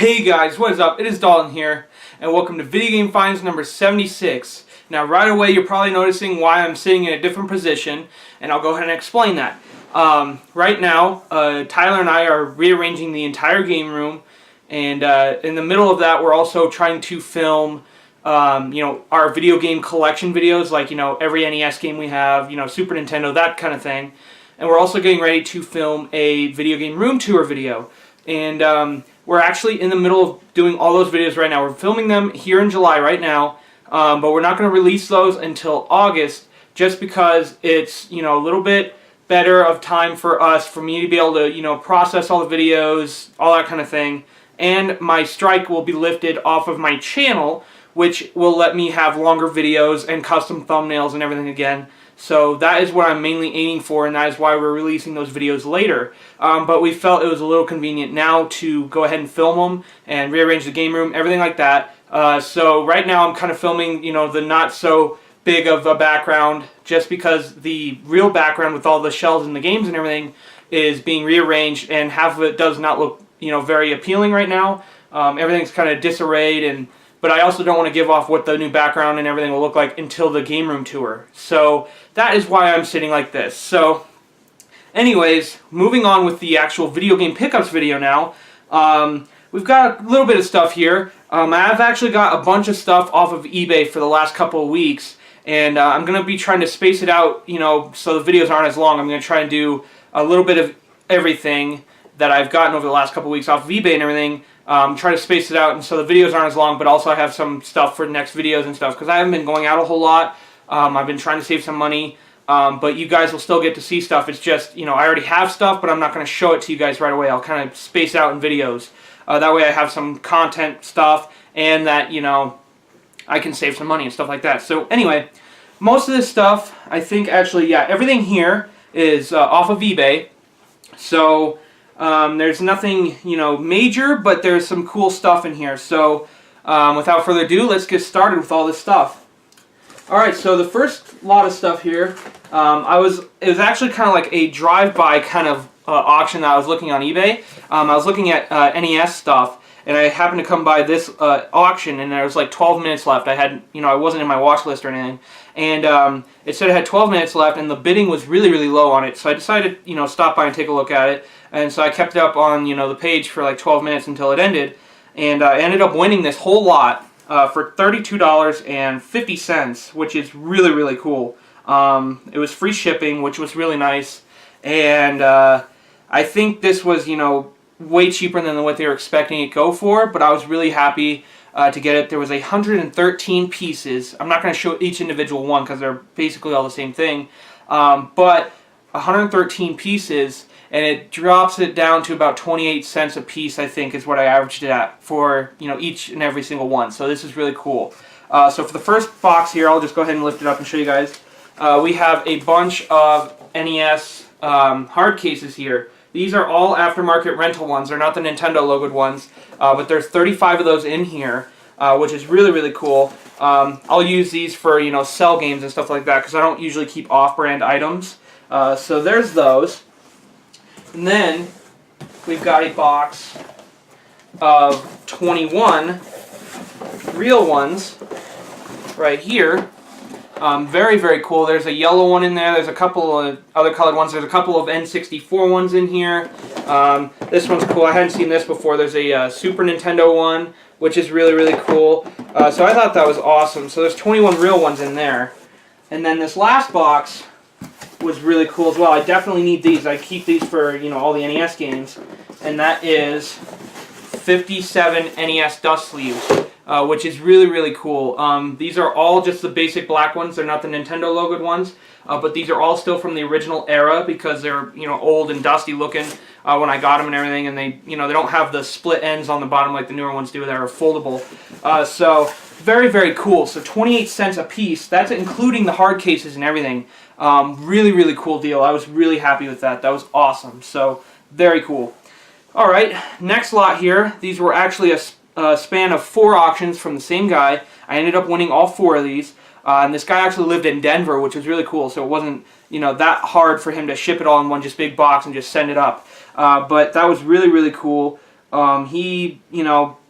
Hey guys, what is up? It is Dalton here, and welcome to Video Game Finds number 76. Now right away you're probably noticing why I'm sitting in a different position, and I'll go ahead and explain that. Right now, Tyler and I are rearranging the entire game room, and in the middle of that we're also trying to film our video game collection videos, like, every NES game we have, Super Nintendo, that kind of thing. And we're also getting ready to film a video game room tour video. And we're actually in the middle of doing all those videos right now. We're filming them here in July right now, but we're not going to release those until August, just because it's, a little bit better of time for me to be able to, process all the videos, all that kind of thing. And my strike will be lifted off of my channel, which will let me have longer videos and custom thumbnails and everything again. So that is what I'm mainly aiming for, and that is why we're releasing those videos later. But we felt it was a little convenient now to go ahead and film them and rearrange the game room, everything like that. So right now I'm kind of filming, the not so big of a background, just because the real background with all the shells and the games and everything is being rearranged, and half of it does not look, very appealing right now. Everything's kind of disarrayed, but I also don't want to give off what the new background and everything will look like until the game room tour. So that is why I'm sitting like this. So anyways, moving on with the actual video game pickups video now. We've got a little bit of stuff here. I've actually got a bunch of stuff off of eBay for the last couple of weeks. And I'm going to be trying to space it out, so the videos aren't as long. I'm going to try and do a little bit of everything that I've gotten over the last couple of weeks off of eBay and everything. Try to space it out, and so the videos aren't as long, but also I have some stuff for next videos and stuff, because I haven't been going out a whole lot. I've been trying to save some money, but you guys will still get to see stuff. It's just, I already have stuff, but I'm not going to show it to you guys right away. I'll kind of space out in videos. That way I have some content stuff, and that, I can save some money and stuff like that. So anyway, most of this stuff, I think actually, yeah, everything here is off of eBay. So there's nothing, major, but there's some cool stuff in here. So without further ado, let's get started with all this stuff. Alright, so the first lot of stuff here, it was actually kind of like a drive-by kind of auction that I was looking on eBay. I was looking at NES stuff, and I happened to come by this auction, and there was like 12 minutes left. I had, I wasn't in my watch list or anything, and it said it had 12 minutes left, and the bidding was really, really low on it. So I decided, stop by and take a look at it. And so I kept it up on, the page for like 12 minutes until it ended, and I ended up winning this whole lot for $32.50, which is really, really cool. It was free shipping, which was really nice, and I think this was, way cheaper than what they were expecting it to go for, but I was really happy to get it. There was 113 pieces. I'm not going to show each individual one because they're basically all the same thing, but 113 pieces, and it drops it down to about 28 cents a piece, I think, is what I averaged it at for, each and every single one. So this is really cool. So for the first box here, I'll just go ahead and lift it up and show you guys. We have a bunch of NES hard cases here. These are all aftermarket rental ones. They're not the Nintendo logoed ones, but there's 35 of those in here, which is really, really cool. I'll use these for, cell games and stuff like that, because I don't usually keep off-brand items. So there's those. And then we've got a box of 21 real ones right here. Very, very cool. There's a yellow one in there. There's a couple of other colored ones. There's a couple of N64 ones in here. This one's cool. I hadn't seen this before. There's a Super Nintendo one, which is really, really cool. So I thought that was awesome. So there's 21 real ones in there. And then this last box was really cool as well. I definitely need these. I keep these for, all the NES games. And that is 57 NES dust sleeves, which is really, really cool. These are all just the basic black ones. They're not the Nintendo logoed ones, but these are all still from the original era, because they're, old and dusty looking when I got them and everything, and they, they don't have the split ends on the bottom like the newer ones do that are foldable. So very, very cool. So 28 cents a piece. That's including the hard cases and everything. Really, really cool deal. I was really happy with that. That was awesome. So very cool. Alright, next lot here. These were actually a span of 4 auctions from the same guy. I ended up winning all 4 of these. And this guy actually lived in Denver, which was really cool. So it wasn't, that hard for him to ship it all in one just big box and just send it up. But that was really, really cool. he,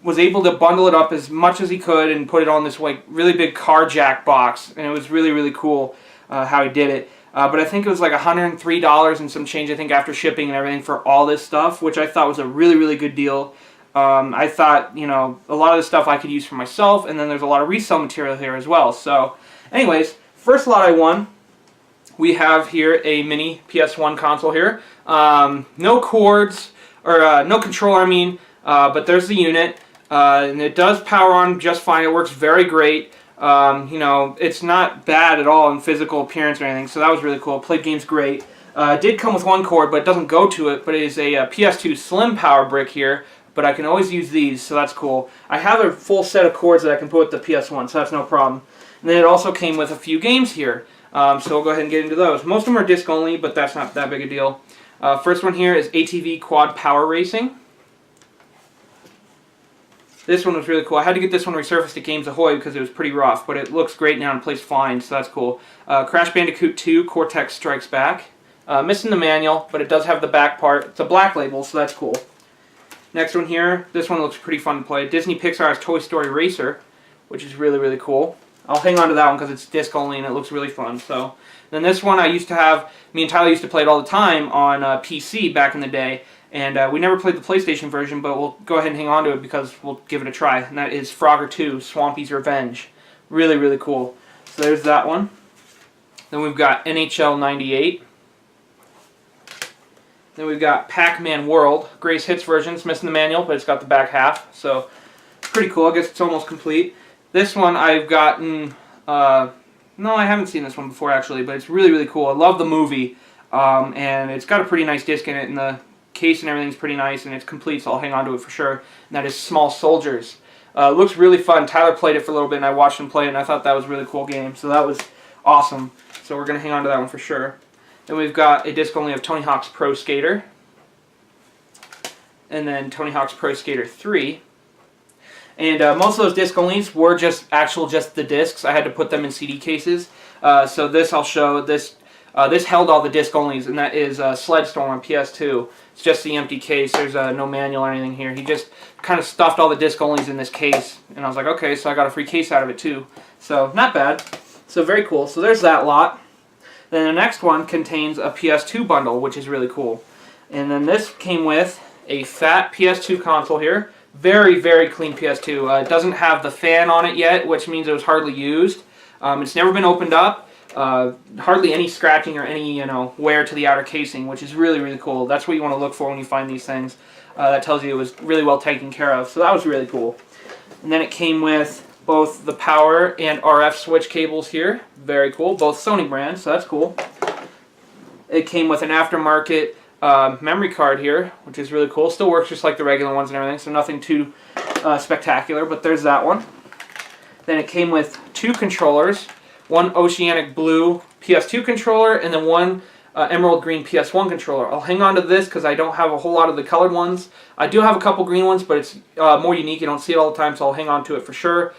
was able to bundle it up as much as he could and put it on this like really big car jack box, and it was really, really cool how he did it. But I think it was like $103 and some change, I think, after shipping and everything for all this stuff, which I thought was a really, really good deal. I thought, a lot of the stuff I could use for myself, and then there's a lot of resale material here as well. So, anyways, first lot I won, we have here a mini PS1 console here. No cords, or no controller, I mean, but there's the unit, and it does power on just fine. It works very great. It's not bad at all in physical appearance or anything, so that was really cool. Played games great. It did come with one cord, but it doesn't go to it, but it is a PS2 Slim power brick here, but I can always use these, so that's cool. I have a full set of cords that I can put with the PS1, so that's no problem. And then it also came with a few games here, so we'll go ahead and get into those. Most of them are disc only, but that's not that big a deal. First one here is ATV Quad Power Racing. This one was really cool. I had to get this one resurfaced at Games Ahoy because it was pretty rough, but it looks great now and plays fine, so that's cool. Crash Bandicoot 2 Cortex Strikes Back. Missing the manual, but it does have the back part. It's a black label, so that's cool. Next one here, this one looks pretty fun to play. Disney Pixar's Toy Story Racer, which is really, really cool. I'll hang on to that one because it's disc only and it looks really fun. So then this one I used to have, me and Tyler used to play it all the time on PC back in the day. And we never played the PlayStation version, but we'll go ahead and hang on to it because we'll give it a try. And that is Frogger 2, Swampy's Revenge. Really, really cool. So there's that one. Then we've got NHL 98. Then we've got Pac-Man World. Grace Hits version. It's missing the manual, but it's got the back half. So pretty cool. I guess it's almost complete. This one I've gotten... no, I haven't seen this one before, actually, but it's really, really cool. I love the movie. And it's got a pretty nice disc in it, and the case and everything's pretty nice, and it's complete, so I'll hang on to it for sure. And that is Small Soldiers. Looks really fun. Tyler played it for a little bit, and I watched him play it, and I thought that was a really cool game. So that was awesome. So we're going to hang on to that one for sure. Then we've got a disc only of Tony Hawk's Pro Skater. And then Tony Hawk's Pro Skater 3. And most of those disc onlys were just the discs. I had to put them in CD cases. So this I'll show. This held all the disc onlys, and that is Sledstorm on PS2. It's just the empty case. There's no manual or anything here. He just kind of stuffed all the disc onlys in this case, and I was like, okay, so I got a free case out of it too. So not bad. So very cool. So there's that lot. Then the next one contains a PS2 bundle, which is really cool. And then this came with a fat PS2 console here. Very, very clean PS2. It doesn't have the fan on it yet, which means it was hardly used. It's never been opened up. Hardly any scratching or any, wear to the outer casing, which is really, really cool. That's what you want to look for when you find these things. That tells you it was really well taken care of. So that was really cool. And then it came with both the power and RF switch cables here. Very cool. Both Sony brands, so that's cool. It came with an aftermarket memory card here, which is really cool. Still works just like the regular ones and everything, so nothing too spectacular, but there's that one. Then it came with two controllers. One Oceanic Blue PS2 controller, and then one Emerald Green PS1 controller. I'll hang on to this because I don't have a whole lot of the colored ones. I do have a couple green ones, but it's more unique. You don't see it all the time, so I'll hang on to it for sure.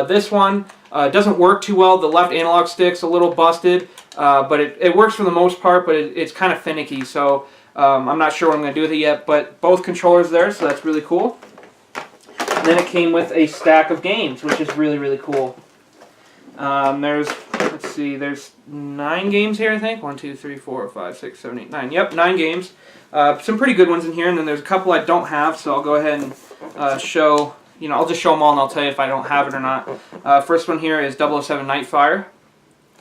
This one doesn't work too well. The left analog stick's a little busted, but it works for the most part, but it's kind of finicky, so I'm not sure what I'm going to do with it yet, but both controllers there, so that's really cool. And then it came with a stack of games, which is really, really cool. There's 9 games here, I think. 1, 2, 3, 4, 5, 6, 7, 8, 9. Yep, 9 games. Some pretty good ones in here, and then there's a couple I don't have, so I'll go ahead and show, I'll just show them all and I'll tell you if I don't have it or not. First one here is 007 Nightfire.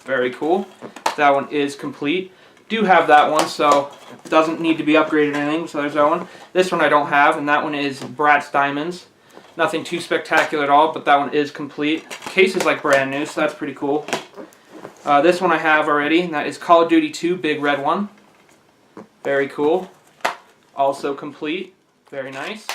Very cool. That one is complete. Do have that one, so it doesn't need to be upgraded or anything, so there's that one. This one I don't have, and that one is Bratz Diamonds. Nothing too spectacular at all, but that one is complete. Case is like brand new, so that's pretty cool. This one I have already, and that is Call of Duty 2 Big Red One. Very cool. Also complete. Very nice.